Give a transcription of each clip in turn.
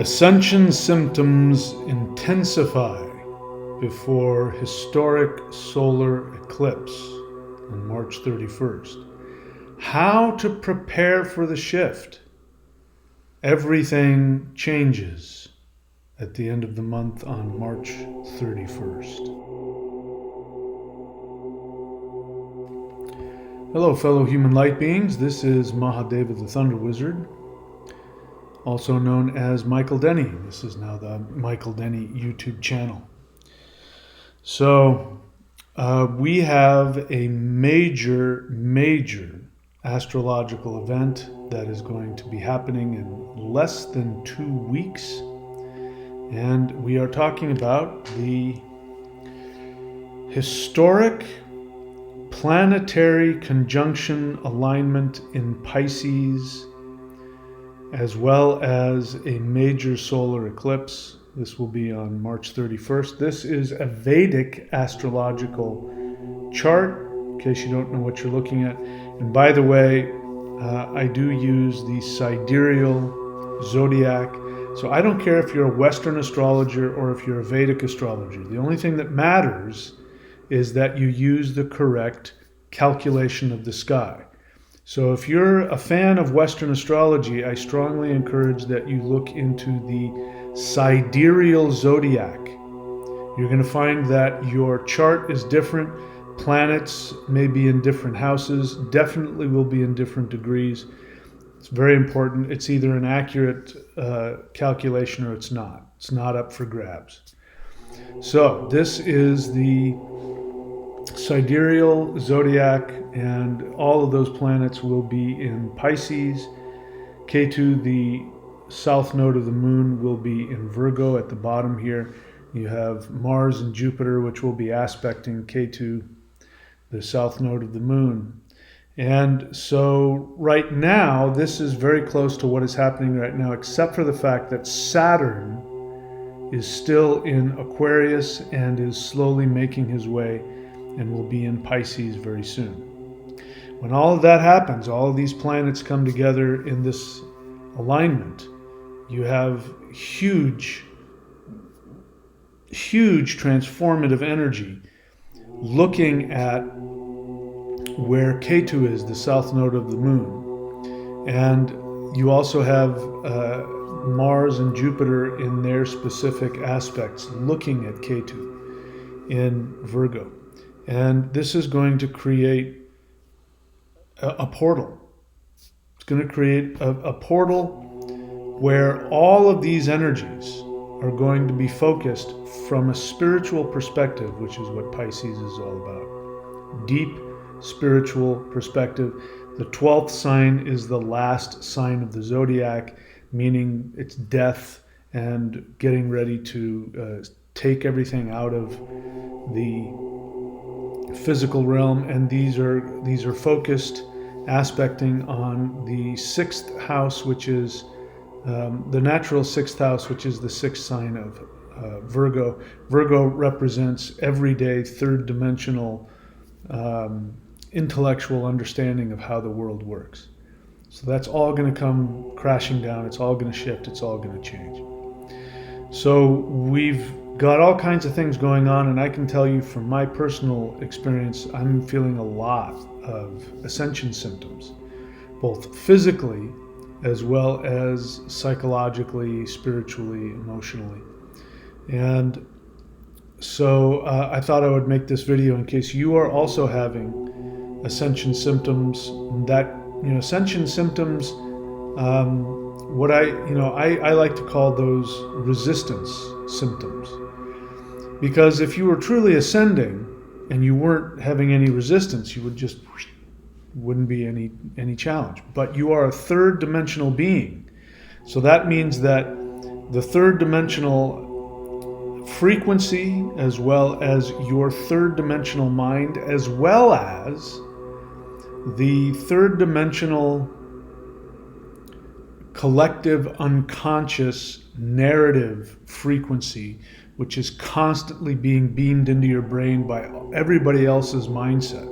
Ascension symptoms intensify before historic solar eclipse on March 31st. How to prepare for the shift. Everything changes at the end of the month on March 31st. Hello, fellow human light beings. This is Mahadeva the Thunder Wizard, also known as Michael Denny. This is now the Michael Denny YouTube channel. So we have a major astrological event that is going to be happening in less than 2 weeks. And we are talking about the historic planetary conjunction alignment in Pisces, as well as a major solar eclipse. This will be on March 31st. This is a Vedic astrological chart, in case you don't know what you're looking at. And by the way, I do use the sidereal zodiac. So I don't care if you're a Western astrologer or if you're a Vedic astrologer. The only thing that matters is that you use the correct calculation of the sky. So if you're a fan of Western astrology, I strongly encourage that you look into the sidereal zodiac. You're going to find that your chart is different. Planets may be in different houses, definitely will be in different degrees. It's very important. It's either an accurate calculation or it's not. It's not up for grabs. So this is the sidereal zodiac, and all of those planets will be in Pisces. Ketu, the south node of the moon, will be in Virgo at the bottom here. You have Mars and Jupiter, which will be aspecting Ketu, the south node of the moon. And so right now, this is very close to what is happening right now, except for the fact that Saturn is still in Aquarius and is slowly making his way and will be in Pisces very soon. When all of that happens, all of these planets come together in this alignment, you have huge transformative energy looking at where Ketu is, the south node of the moon. And you also have Mars and Jupiter in their specific aspects looking at Ketu in Virgo. And this is going to create a portal. It's going to create a portal where all of these energies are going to be focused from a spiritual perspective, which is what Pisces is all about. Deep spiritual perspective. The 12th sign is the last sign of the zodiac, meaning it's death and getting ready to take everything out of the physical realm, and these are focused aspecting on the 6th house, which is the natural 6th house, which is the 6th sign of Virgo. Virgo represents everyday third dimensional intellectual understanding of how the world works. So that's all going to come crashing down. It's all going to shift. It's all going to change. So we've got all kinds of things going on, and I can tell you from my personal experience, I'm feeling a lot of ascension symptoms, both physically as well as psychologically, spiritually, emotionally. And so I thought I would make this video in case you are also having ascension symptoms. That, ascension symptoms, I like to call those resistance symptoms. Because if you were truly ascending and you weren't having any resistance, you wouldn't be any challenge. But you are a third dimensional being. So that means that the third dimensional frequency, as well as your third dimensional mind, as well as the third dimensional collective unconscious narrative frequency, which is constantly being beamed into your brain by everybody else's mindset.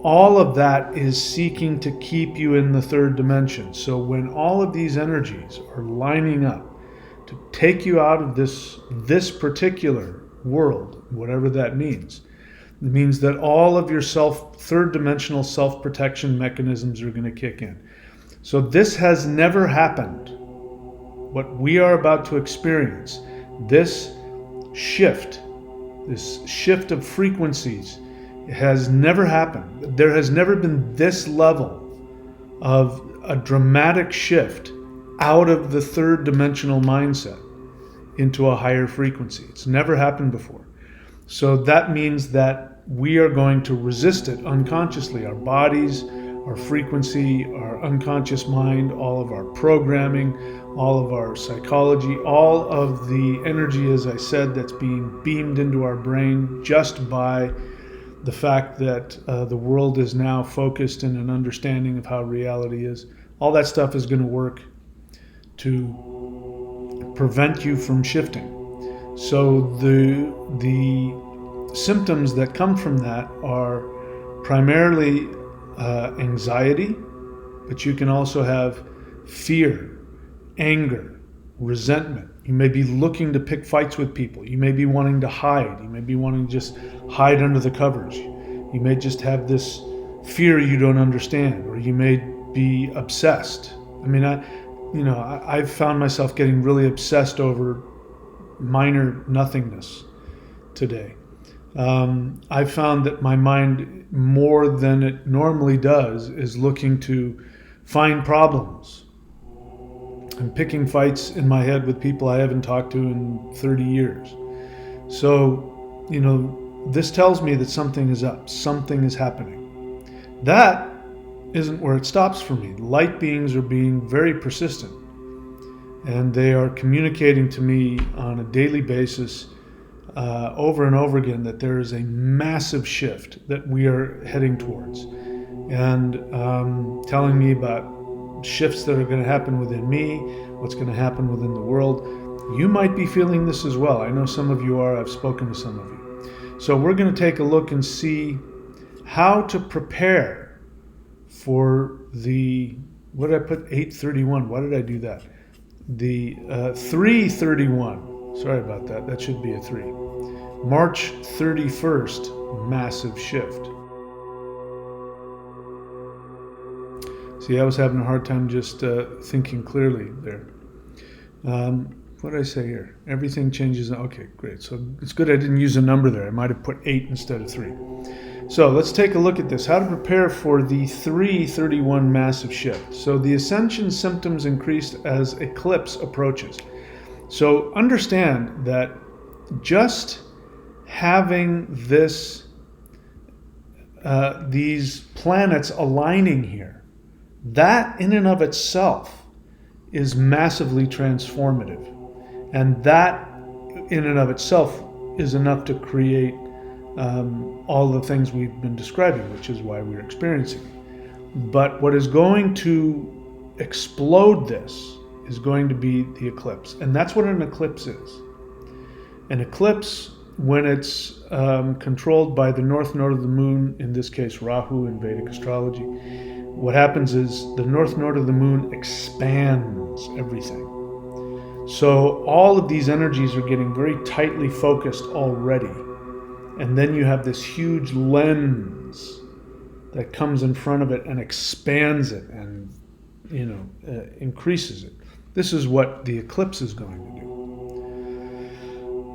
All of that is seeking to keep you in the third dimension. So when all of these energies are lining up, to take you out of this particular world, whatever that means. It means that all of your third dimensional self-protection mechanisms are going to kick in. So this has never happened. What we are about to experience, this shift of frequencies, has never happened. There has never been this level of a dramatic shift out of the third dimensional mindset into a higher frequency. It's never happened before. So that means that we are going to resist it unconsciously. Our bodies, our frequency, our unconscious mind, all of our programming, all of our psychology, all of the energy, as I said, that's being beamed into our brain just by the fact that the world is now focused in an understanding of how reality is. All that stuff is going to work to prevent you from shifting. So the symptoms that come from that are primarily anxiety, but you can also have fear, anger, resentment. You may be looking to pick fights with people. You may be wanting to hide. You may be wanting to just hide under the covers. You may just have this fear you don't understand, or you may be obsessed. I mean, I've found myself getting really obsessed over minor nothingness today. I've found that my mind, more than it normally does, is looking to find problems. I'm picking fights in my head with people I haven't talked to in 30 years. So, this tells me that something is up, something is happening. That isn't where it stops for me. Light beings are being very persistent, and they are communicating to me on a daily basis over and over again that there is a massive shift that we are heading towards, and telling me about shifts that are going to happen within me, what's going to happen within the world. You might be feeling this as well. I know some of you are. I've spoken to some of you. So we're going to take a look and see how to prepare for what did I put, 831? Why did I do that? The 331. Sorry about that. That should be a 3. March 31st, massive shift. See, I was having a hard time just thinking clearly there. What did I say here? Everything changes. Okay, great. So it's good I didn't use a number there. I might have put 8 instead of 3. So let's take a look at this. How to prepare for the 331 massive shift. So the Ascension symptoms increased as Eclipse approaches. So understand that just having these planets aligning here, that in and of itself is massively transformative. And that in and of itself is enough to create all the things we've been describing, which is why we're experiencing it. But what is going to explode this is going to be the eclipse. And that's what an eclipse is. An eclipse, when it's controlled by the north node of the moon, in this case Rahu in Vedic astrology, what happens is the north node of the moon expands everything. So all of these energies are getting very tightly focused already. And then you have this huge lens that comes in front of it and expands it and, increases it. This is what the eclipse is going to do.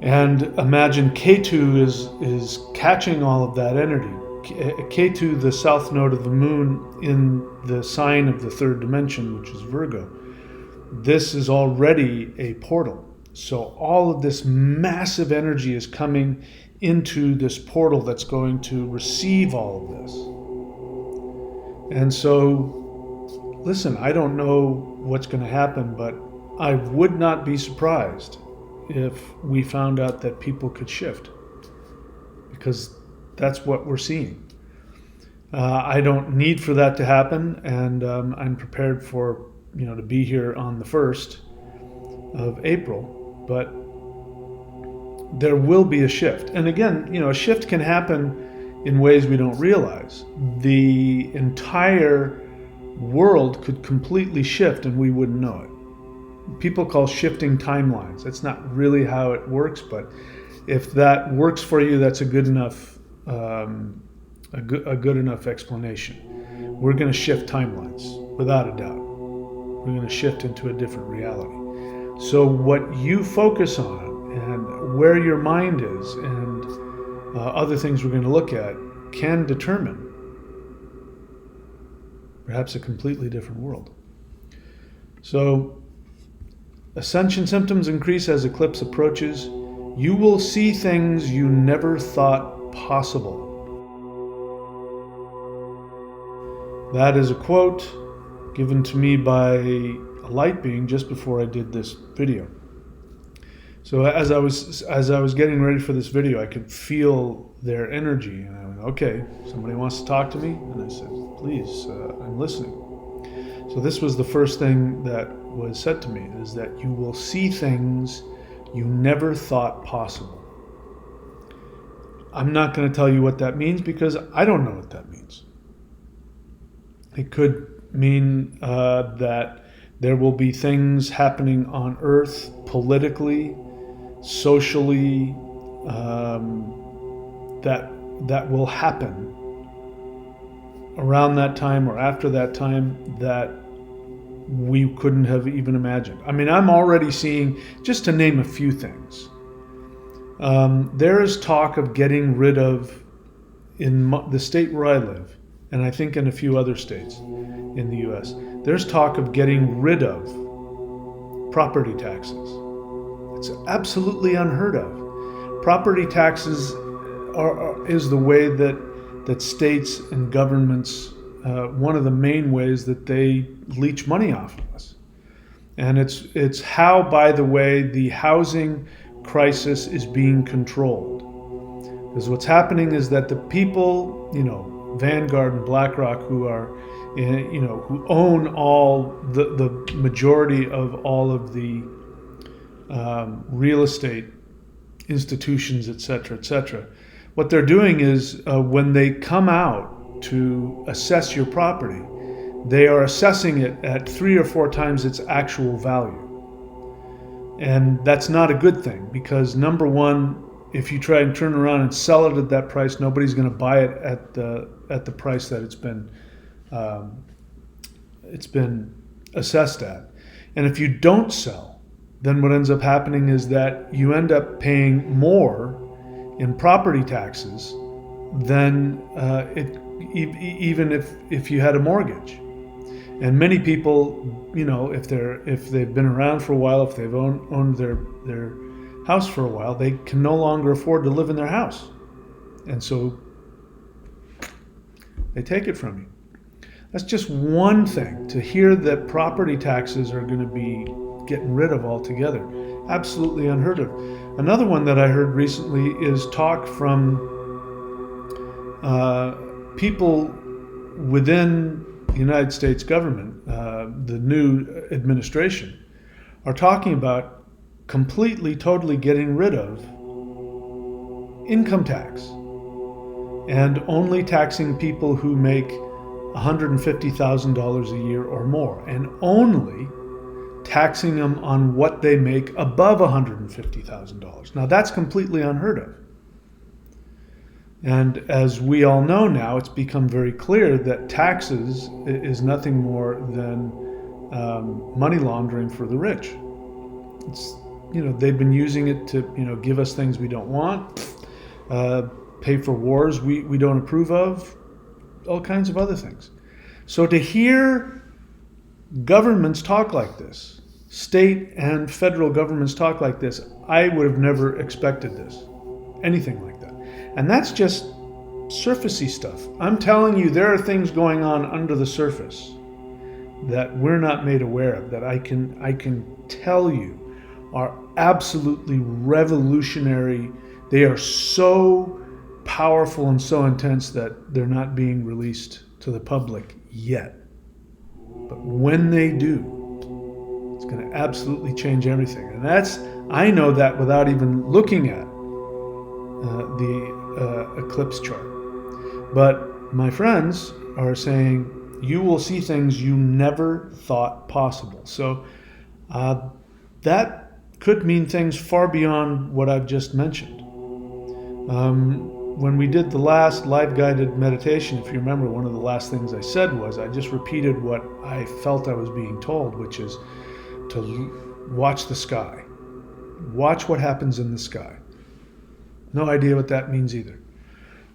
And imagine Ketu is catching all of that energy. Ketu, the south node of the moon in the sign of the third dimension, which is Virgo, this is already a portal. So all of this massive energy is coming into this portal that's going to receive all of this. And so, listen, I don't know what's going to happen, but I would not be surprised if we found out that people could shift, because that's what we're seeing. I don't need for that to happen, and I'm prepared for to be here on the 1st of April, but there will be a shift. And again, a shift can happen in ways we don't realize. The entire world could completely shift and we wouldn't know it. people call shifting timelines. That's not really how it works, but if that works for you, that's a good enough a good enough explanation. We're going to shift timelines without a doubt. We're going to shift into a different reality. So what you focus on and where your mind is and other things we're going to look at can determine perhaps a completely different world. So ascension symptoms increase as eclipse approaches. You will see things you never thought possible. That is a quote given to me by a light being just before I did this video. So as I was getting ready for this video, I could feel their energy, and I went, okay, somebody wants to talk to me, and I said, please, I'm listening. So this was the first thing that was said to me, is that you will see things you never thought possible. I'm not going to tell you what that means because I don't know what that means. It could mean that there will be things happening on Earth politically, socially, that will happen around that time or after that time that we couldn't have even imagined. I mean, I'm already seeing, just to name a few things, there is talk of getting rid of, in the state where I live, and I think in a few other states in the US, there's talk of getting rid of property taxes. It's absolutely unheard of. Property taxes is the way that states and governments, one of the main ways that they leech money off of us. And it's how, by the way, the housing crisis is being controlled. Because what's happening is that the people, Vanguard and BlackRock, who are, who own all the majority of all of the real estate institutions, et cetera, what they're doing is when they come out to assess your property, they are assessing it at 3 or 4 times its actual value. And that's not a good thing, because number one, if you try and turn around and sell it at that price, nobody's going to buy it at the price that it's been assessed at. And if you don't sell, then what ends up happening is that you end up paying more in property taxes than even if you had a mortgage. And many people, if they've been around for a while, if they've owned their house for a while, they can no longer afford to live in their house, and so they take it from you. That's just one thing. To hear that property taxes are going to be getting rid of altogether, absolutely unheard of. Another one that I heard recently is talk from people within the United States government, the new administration, are talking about completely, totally getting rid of income tax and only taxing people who make $150,000 a year or more, and only taxing them on what they make above $150,000. Now that's completely unheard of. And as we all know now, it's become very clear that taxes is nothing more than money laundering for the rich. It's, they've been using it to, give us things we don't want, pay for wars we don't approve of, all kinds of other things. So to hear governments talk like this, state and federal governments talk like this, I would have never expected this, anything like that. And that's just surfacey stuff. I'm telling you, there are things going on under the surface that we're not made aware of, that I can tell you are absolutely revolutionary. They are so powerful and so intense that they're not being released to the public yet. But when they do, it's going to absolutely change everything. And I know that without even looking at the eclipse chart. But my friends are saying you will see things you never thought possible. So That could mean things far beyond what I've just mentioned. When we did the last live guided meditation, if you remember, one of the last things I said was I just repeated what I felt I was being told, which is to watch the sky. Watch what happens in the sky. No idea what that means either.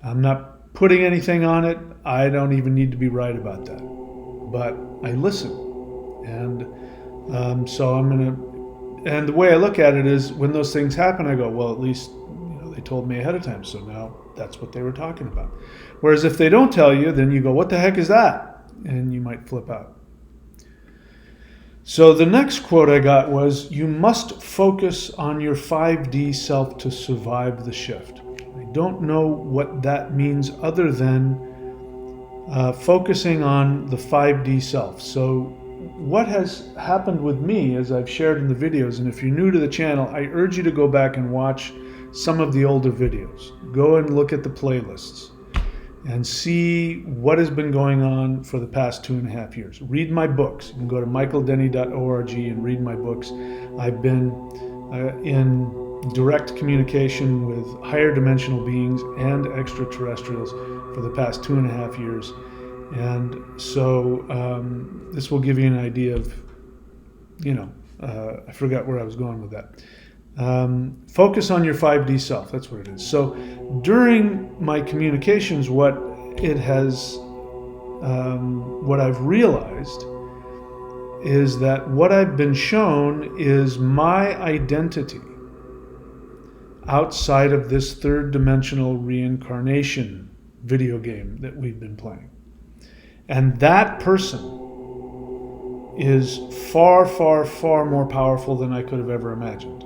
I'm not putting anything on it. I don't even need to be right about that. But I listen. And so I'm going to, and the way I look at it is when those things happen, I go, well, at least they told me ahead of time. So now that's what they were talking about. Whereas if they don't tell you, then you go, what the heck is that? And you might flip out. So the next quote I got was, you must focus on your 5D self to survive the shift. I don't know what that means other than focusing on the 5D self. So what has happened with me, as I've shared in the videos, and if you're new to the channel, I urge you to go back and watch some of the older videos. Go and look at the playlists and see what has been going on for the past 2.5 years. Read my books. You can go to michaeldenny.org and read my books. I've been in direct communication with higher dimensional beings and extraterrestrials for the past 2.5 years. And so this will give you an idea of, I forgot where I was going with that. Focus on your 5D self. That's what it is. So during my communications, what I've realized is that what I've been shown is my identity outside of this third dimensional reincarnation video game that we've been playing. And that person is far, far, far more powerful than I could have ever imagined.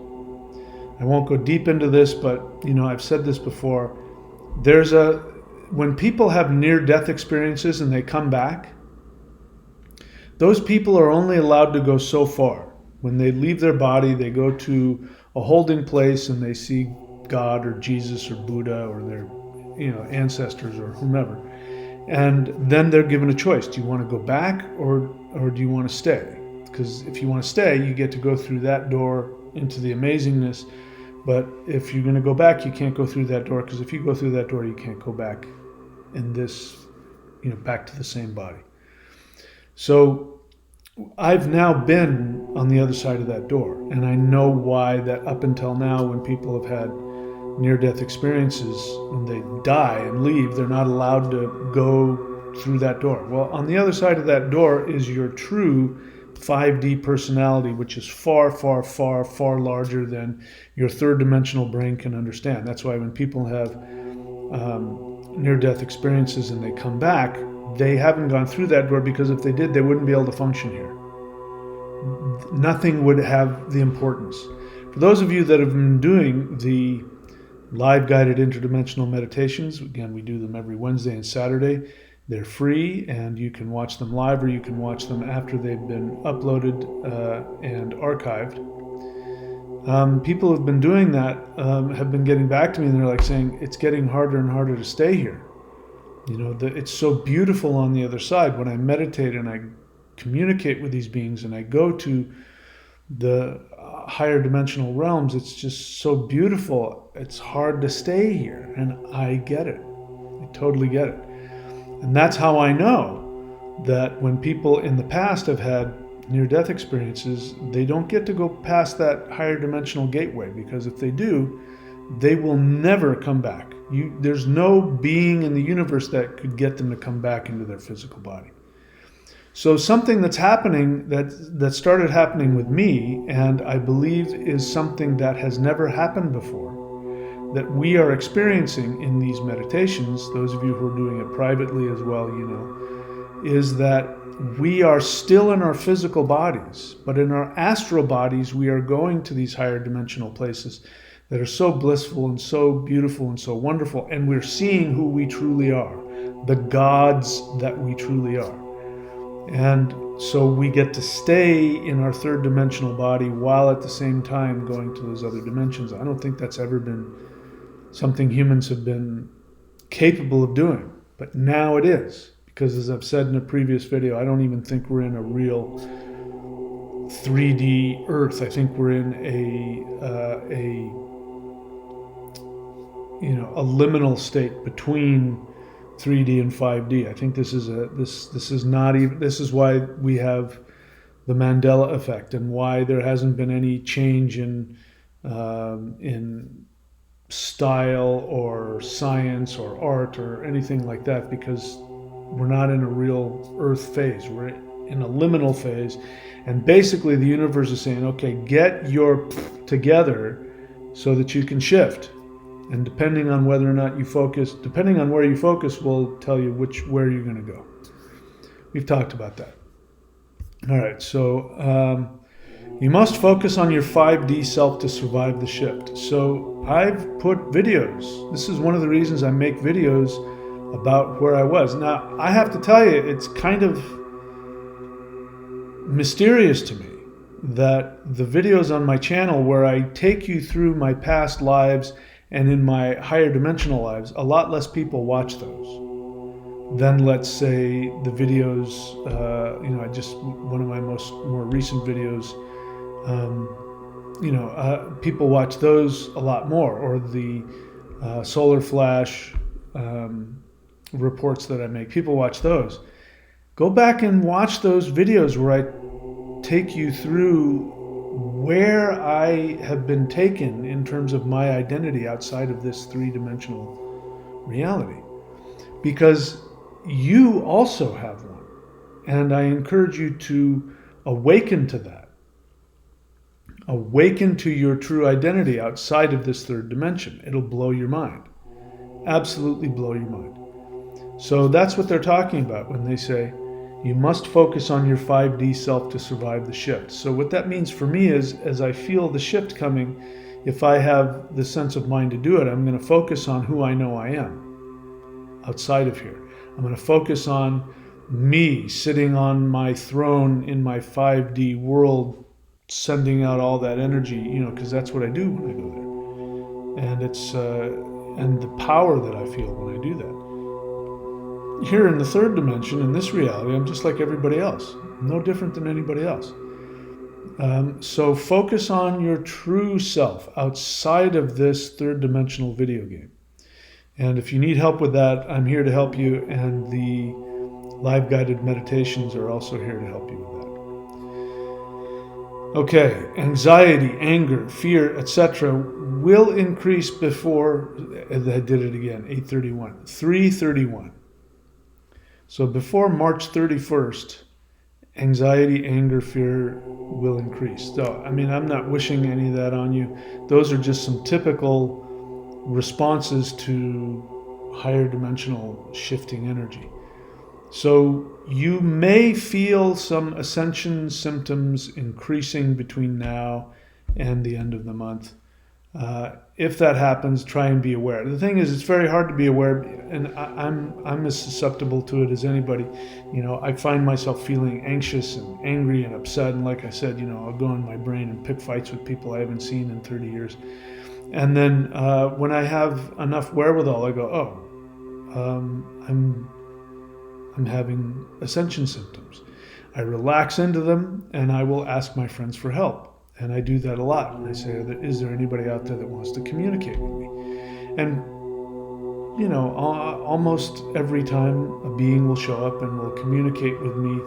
I won't go deep into this, but I've said this before. When people have near-death experiences and they come back, those people are only allowed to go so far. When they leave their body, they go to a holding place and they see God or Jesus or Buddha or their ancestors or whomever. And then they're given a choice. Do you want to go back or do you want to stay? Because if you want to stay, you get to go through that door into the amazingness. But if you're going to go back, you can't go through that door, because if you go through that door, you can't go back in this, back to the same body. So I've now been on the other side of that door, and I know why that up until now, when people have had near-death experiences, when they die and leave, they're not allowed to go through that door. Well, on the other side of that door is your true 5D personality, which is far, far, far, far larger than your third dimensional brain can understand. That's why when people have near-death experiences and they come back, they haven't gone through that door, because if they did, they wouldn't be able to function here. Nothing would have the importance. For those of you that have been doing the live guided interdimensional meditations, again, we do them every Wednesday and Saturday. They're free, and you can watch them live or you can watch them after they've been uploaded and archived. People who have been doing that have been getting back to me, and they're like saying, it's getting harder and harder to stay here. It's so beautiful on the other side. When I meditate and I communicate with these beings and I go to the higher dimensional realms, it's just so beautiful. It's hard to stay here, and I get it. I totally get it. And that's how I know that when people in the past have had near-death experiences, they don't get to go past that higher dimensional gateway, because if they do, they will never come back. There's no being in the universe that could get them to come back into their physical body. So something that's happening, that started happening with me, and I believe is something that has never happened before, that we are experiencing in these meditations, those of you who are doing it privately as well, is that we are still in our physical bodies, but in our astral bodies, we are going to these higher dimensional places that are so blissful and so beautiful and so wonderful, and we're seeing who we truly are, the gods that we truly are. And so we get to stay in our third dimensional body while at the same time going to those other dimensions. I don't think that's ever been something humans have been capable of doing, but now it is. Because as I've said in a previous video, I don't even think we're in a real 3D Earth. I think we're in a liminal state between 3D and 5D. I think this is not even, this is why we have the Mandela effect and why there hasn't been any change in style or science or art or anything like that, because we're not in a real Earth phase. We're in a liminal phase, and basically the universe is saying, okay, get your together so that you can shift. And depending on whether or not you focus, depending on where you focus, will tell you where you're going to go. We've talked about that. All right, so you must focus on your 5D self to survive the shift. So I've put videos. This is one of the reasons I make videos about where I was. Now, I have to tell you, it's kind of mysterious to me that the videos on my channel where I take you through my past lives and in my higher dimensional lives, a lot less people watch those than, let's say, the videos, one of my more recent videos, people watch those a lot more, or the solar flash reports that I make. People watch those. Go back and watch those videos where I take you through where I have been taken in terms of my identity outside of this three-dimensional reality. Because you also have one. And I encourage you to awaken to that. Awaken to your true identity outside of this third dimension. It'll blow your mind. Absolutely blow your mind. So that's what they're talking about when they say, you must focus on your 5D self to survive the shift. So what that means for me is, as I feel the shift coming, if I have the sense of mind to do it, I'm going to focus on who I know I am outside of here. I'm going to focus on me sitting on my throne in my 5D world, sending out all that energy, because that's what I do when I go there. And it's and the power that I feel when I do that. Here in the third dimension, in this reality, I'm just like everybody else, no different than anybody else. So focus on your true self outside of this third dimensional video game. And if you need help with that, I'm here to help you, and the live guided meditations are also here to help you with that. Okay, anxiety, anger, fear, etc. will increase before, I did it again, 8:31, 3:31. So before March 31st, anxiety, anger, fear will increase. So, I'm not wishing any of that on you. Those are just some typical responses to higher dimensional shifting energy. So you may feel some ascension symptoms increasing between now and the end of the month. If that happens, try and be aware. The thing is, it's very hard to be aware, and I'm as susceptible to it as anybody. I find myself feeling anxious and angry and upset, and like I said, I'll go in my brain and pick fights with people I haven't seen in 30 years. And then when I have enough wherewithal, I go, I'm having ascension symptoms. I relax into them, and I will ask my friends for help. And I do that a lot. And I say, is there anybody out there that wants to communicate with me? And, almost every time a being will show up and will communicate with me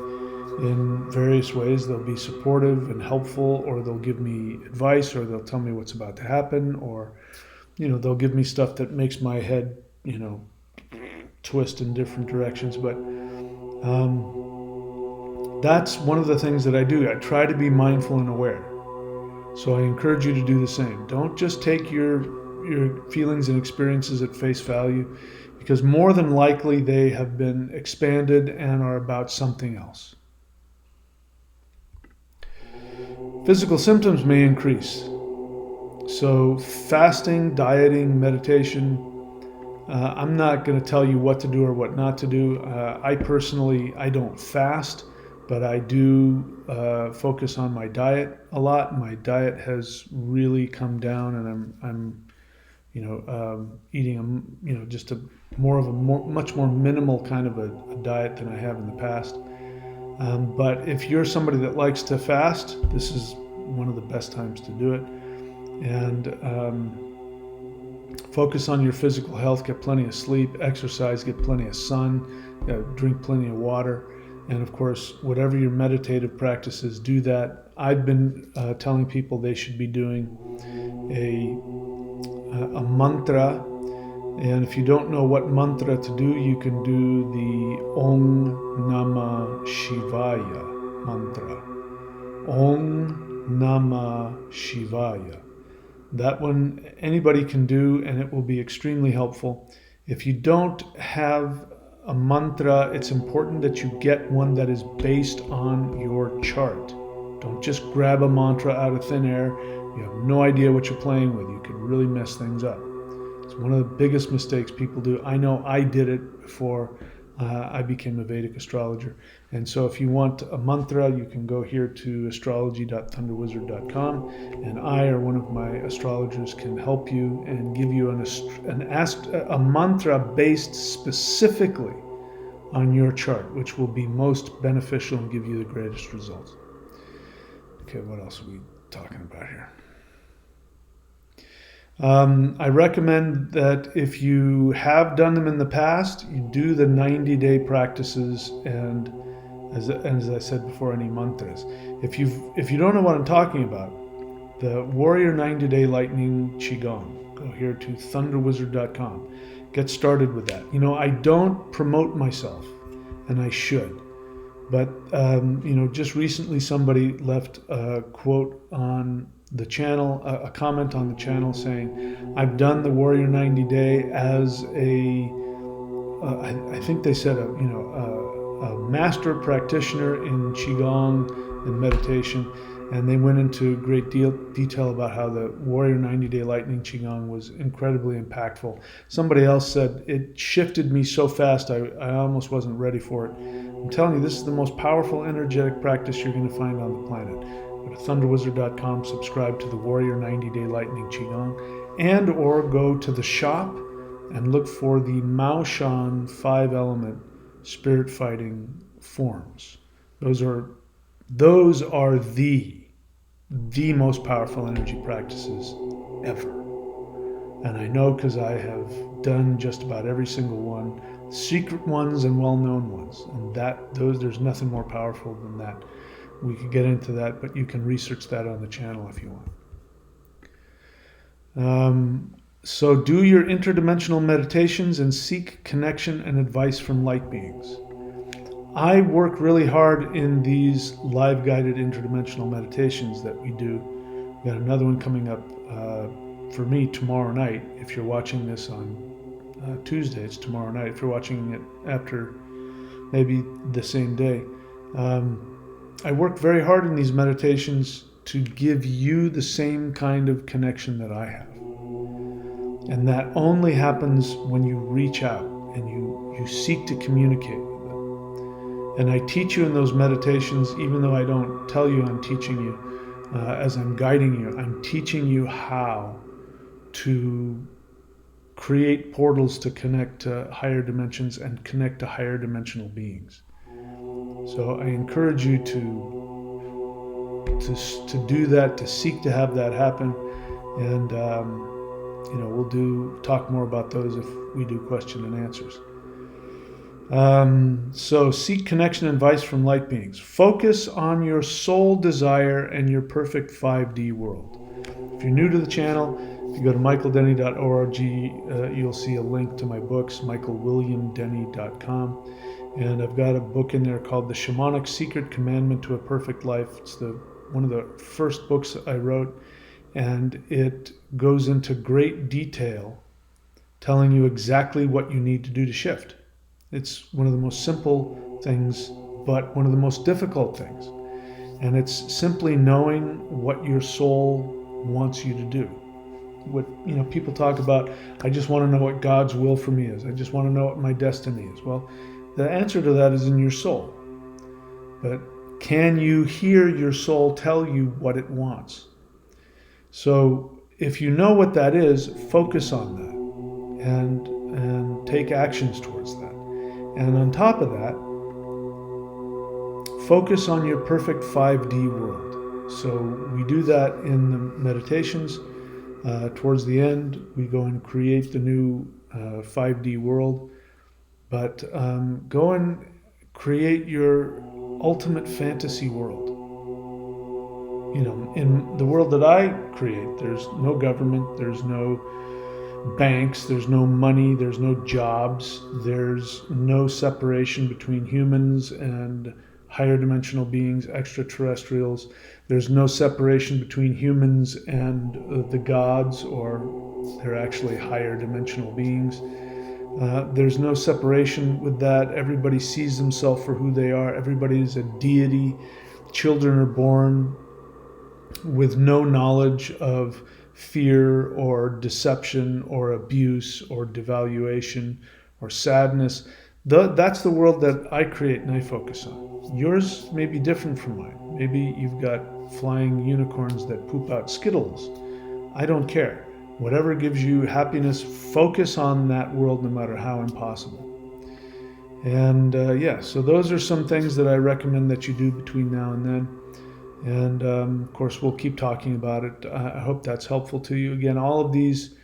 in various ways. They'll be supportive and helpful, or they'll give me advice, or they'll tell me what's about to happen, or, they'll give me stuff that makes my head, twist in different directions. But that's one of the things that I do. I try to be mindful and aware. So I encourage you to do the same. Don't just take your feelings and experiences at face value, because more than likely they have been expanded and are about something else. Physical symptoms may increase. So fasting, dieting, meditation, I'm not going to tell you what to do or what not to do. I don't fast, but I do focus on my diet a lot. My diet has really come down, and I'm eating just much more minimal kind of a diet than I have in the past. But if you're somebody that likes to fast, this is one of the best times to do it. And focus on your physical health, get plenty of sleep, exercise, get plenty of sun, drink plenty of water. And of course, whatever your meditative practices, do that. I've been telling people they should be doing a mantra. And if you don't know what mantra to do, you can do the Om Namah Shivaya mantra. Om Namah Shivaya. That one anybody can do, and it will be extremely helpful. If you don't have a mantra, it's important that you get one that is based on your chart. Don't just grab a mantra out of thin air. You have no idea what you're playing with. You could really mess things up. It's one of the biggest mistakes people do. I know I did it before I became a Vedic astrologer. And so if you want a mantra, you can go here to astrology.thunderwizard.com, and I or one of my astrologers can help you and give you a mantra based specifically on your chart, which will be most beneficial and give you the greatest results. Okay, what else are we talking about here? I recommend that if you have done them in the past, you do the 90-day practices, and as I said before, any mantras. If you don't know what I'm talking about, the Warrior 90-Day Lightning Qigong, go here to thunderwizard.com. Get started with that. You know, I don't promote myself, and I should. But, just recently somebody left a quote on the channel, a comment on the channel saying, I've done the Warrior 90 Day as I think they said a master practitioner in Qigong and meditation, and they went into great detail about how the Warrior 90 Day Lightning Qigong was incredibly impactful. Somebody else said, it shifted me so fast I almost wasn't ready for it. I'm telling you, this is the most powerful energetic practice you're going to find on the planet. Go to thunderwizard.com, subscribe to the Warrior 90 Day Lightning Qigong, and or go to the shop and look for the Mao Shan 5-element spirit fighting forms. Those are the most powerful energy practices ever. And I know because I have done just about every single one, secret ones and well-known ones. And there's nothing more powerful than that. We could get into that, but you can research that on the channel if you want. So do your interdimensional meditations and seek connection and advice from light beings. I work really hard in these live guided interdimensional meditations that we do. We got another one coming up for me tomorrow night. If you're watching this on Tuesday, it's tomorrow night. If you're watching it after maybe the same day. I work very hard in these meditations to give you the same kind of connection that I have. And that only happens when you reach out and you seek to communicate with them. And I teach you in those meditations, even though I don't tell you I'm teaching you, as I'm guiding you, I'm teaching you how to create portals to connect to higher dimensions and connect to higher dimensional beings. So I encourage you to do that, to seek to have that happen, and we'll talk more about those if we do question and answers. So seek connection and advice from light beings. Focus on your soul desire and your perfect 5D world. If you're new to the channel, if you go to michaeldenny.org, you'll see a link to my books, michaelwilliamdenny.com. And I've got a book in there called The Shamanic Secret Commandment to a Perfect Life. It's one of the first books I wrote, and it goes into great detail telling you exactly what you need to do to shift. It's one of the most simple things, but one of the most difficult things. And it's simply knowing what your soul wants you to do. What people talk about, I just want to know what God's will for me is. I just want to know what my destiny is. Well, the answer to that is in your soul. But can you hear your soul tell you what it wants? So if you know what that is, focus on that and take actions towards that. And on top of that, focus on your perfect 5D world. So we do that in the meditations. Towards the end, we go and create the new 5D world. But go and create your ultimate fantasy world. You know, in the world that I create, there's no government, there's no banks, there's no money, there's no jobs, there's no separation between humans and higher dimensional beings, extraterrestrials. There's no separation between humans and the gods, or they're actually higher dimensional beings. There's no separation with that. Everybody sees themselves for who they are. Everybody is a deity. Children are born with no knowledge of fear or deception or abuse or devaluation or sadness. That's the world that I create and I focus on. Yours may be different from mine. Maybe you've got flying unicorns that poop out Skittles. I don't care. Whatever gives you happiness, focus on that world no matter how impossible. And so those are some things that I recommend that you do between now and then. And of course, we'll keep talking about it. I hope that's helpful to you. Again, all of these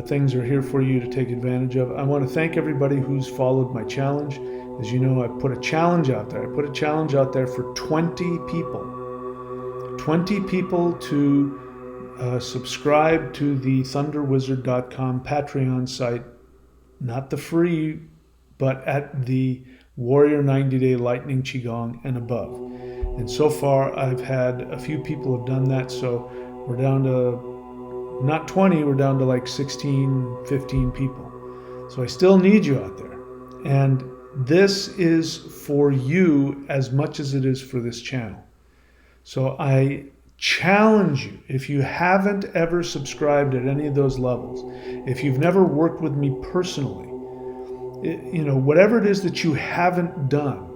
things are here for you to take advantage of. I want to thank everybody who's followed my challenge. As you know, I put a challenge out there. I put a challenge out there for 20 people. 20 people to subscribe to the thunderwizard.com Patreon site, not the free, but at the Warrior 90-Day Lightning Qigong and above. And so far, I've had a few people have done that, so we're down to not 20, we're down to like 16, 15 people. So I still need you out there. And this is for you as much as it is for this channel. So I challenge you, if you haven't ever subscribed at any of those levels, if you've never worked with me personally, whatever it is that you haven't done,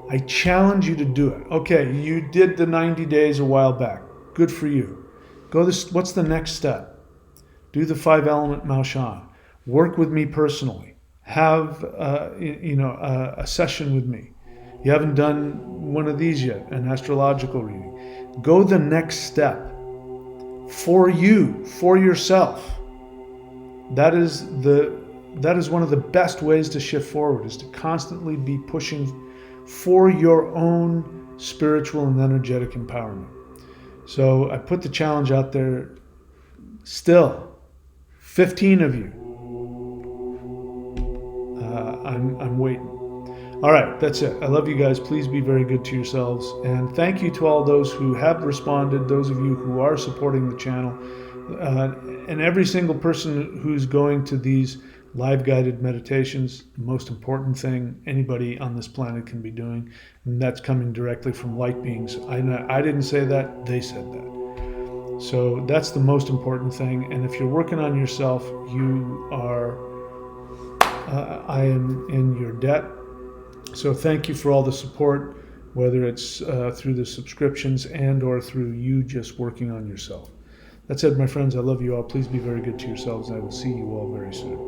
I challenge you to do it. Okay, you did the 90 days a while back. Good for you. What's the next step? Do the 5-element Mao Shan. Work with me personally. Have a session with me. You haven't done one of these yet, an astrological reading. Go the next step for you, for yourself. That is one of the best ways to shift forward, is to constantly be pushing for your own spiritual and energetic empowerment. So I put the challenge out there. Still, 15 of you. I'm waiting. All right, that's it. I love you guys. Please be very good to yourselves. And thank you to all those who have responded, those of you who are supporting the channel, and every single person who's going to these live guided meditations, the most important thing anybody on this planet can be doing, and that's coming directly from light beings. I didn't say that, they said that. So that's the most important thing. And if you're working on yourself, I am in your debt. So thank you for all the support, whether it's through the subscriptions and or through you just working on yourself. That said, my friends, I love you all. Please be very good to yourselves, and I will see you all very soon.